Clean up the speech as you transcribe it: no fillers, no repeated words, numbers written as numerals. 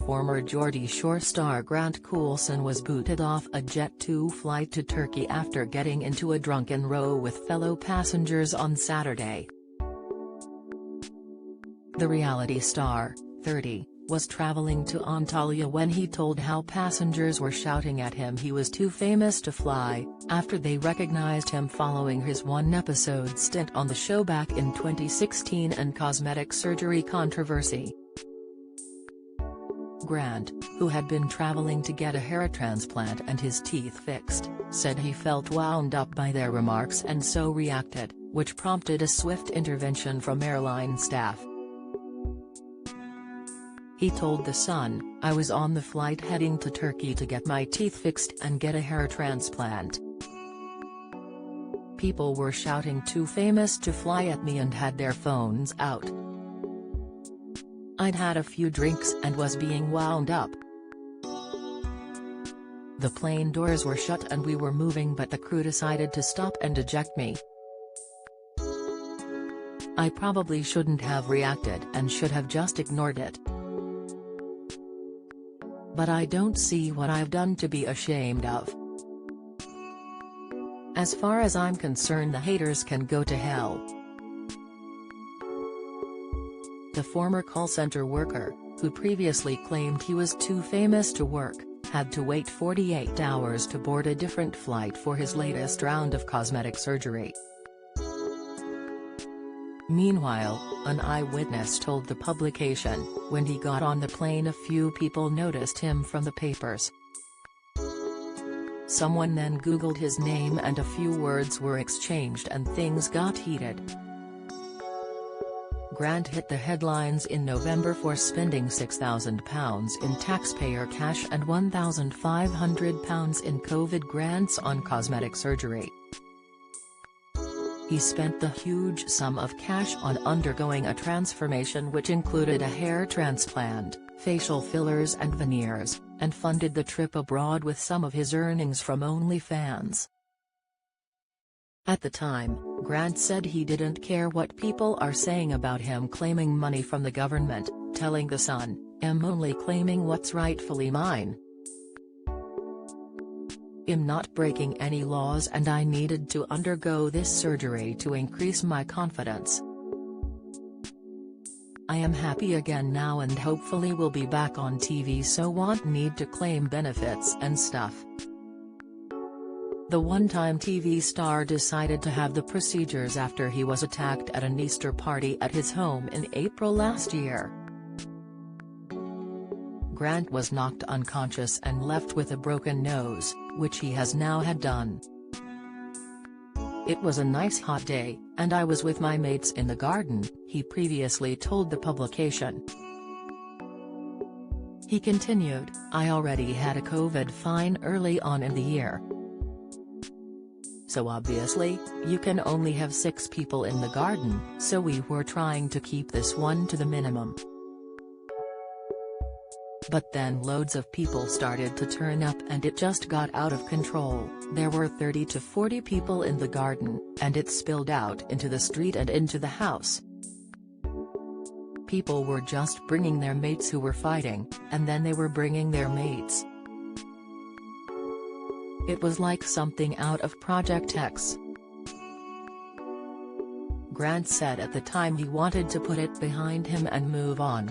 Former Geordie Shore star Grant Coulson was booted off a Jet2 flight to Turkey after getting into a drunken row with fellow passengers on Saturday. The reality star, 30, was travelling to Antalya when he told how passengers were shouting at him he was too famous to fly, after they recognised him following his one-episode stint on the show back in 2016 and cosmetic surgery controversy. Grant, who had been travelling to get a hair transplant and his teeth fixed, said he felt wound up by their remarks and so reacted, which prompted a swift intervention from airline staff. He told The Sun, "I was on the flight heading to Turkey to get my teeth fixed and get a hair transplant. People were shouting too famous to fly at me and had their phones out. I'd had a few drinks and was being wound up. The plane doors were shut and we were moving but the crew decided to stop and eject me. I probably shouldn't have reacted and should have just ignored it. But I don't see what I've done to be ashamed of. As far as I'm concerned, the haters can go to hell." The former call center worker, who previously claimed he was too famous to work, had to wait 48 hours to board a different flight for his latest round of cosmetic surgery. Meanwhile, an eyewitness told the publication, when he got on the plane a few people noticed him from the papers. Someone then Googled his name and a few words were exchanged and things got heated. Grant hit the headlines in November for spending £6,000 in taxpayer cash and £1,500 in COVID grants on cosmetic surgery. He spent the huge sum of cash on undergoing a transformation which included a hair transplant, facial fillers and veneers, and funded the trip abroad with some of his earnings from OnlyFans. At the time, Grant said he didn't care what people are saying about him claiming money from the government, telling The Sun, "I'm only claiming what's rightfully mine. I'm not breaking any laws and I needed to undergo this surgery to increase my confidence. I am happy again now and hopefully will be back on TV, so won't need to claim benefits and stuff." The one-time TV star decided to have the procedures after he was attacked at an Easter party at his home in April last year. Grant was knocked unconscious and left with a broken nose, which he has now had done. "It was a nice hot day, and I was with my mates in the garden," he previously told the publication. He continued, "I already had a COVID fine early on in the year. So obviously, you can only have 6 people in the garden, so we were trying to keep this one to the minimum. But then loads of people started to turn up and it just got out of control. There were 30 to 40 people in the garden, and it spilled out into the street and into the house. People were just bringing their mates who were fighting, and then they were bringing their mates. It was like something out of Project X." Grant said at the time he wanted to put it behind him and move on.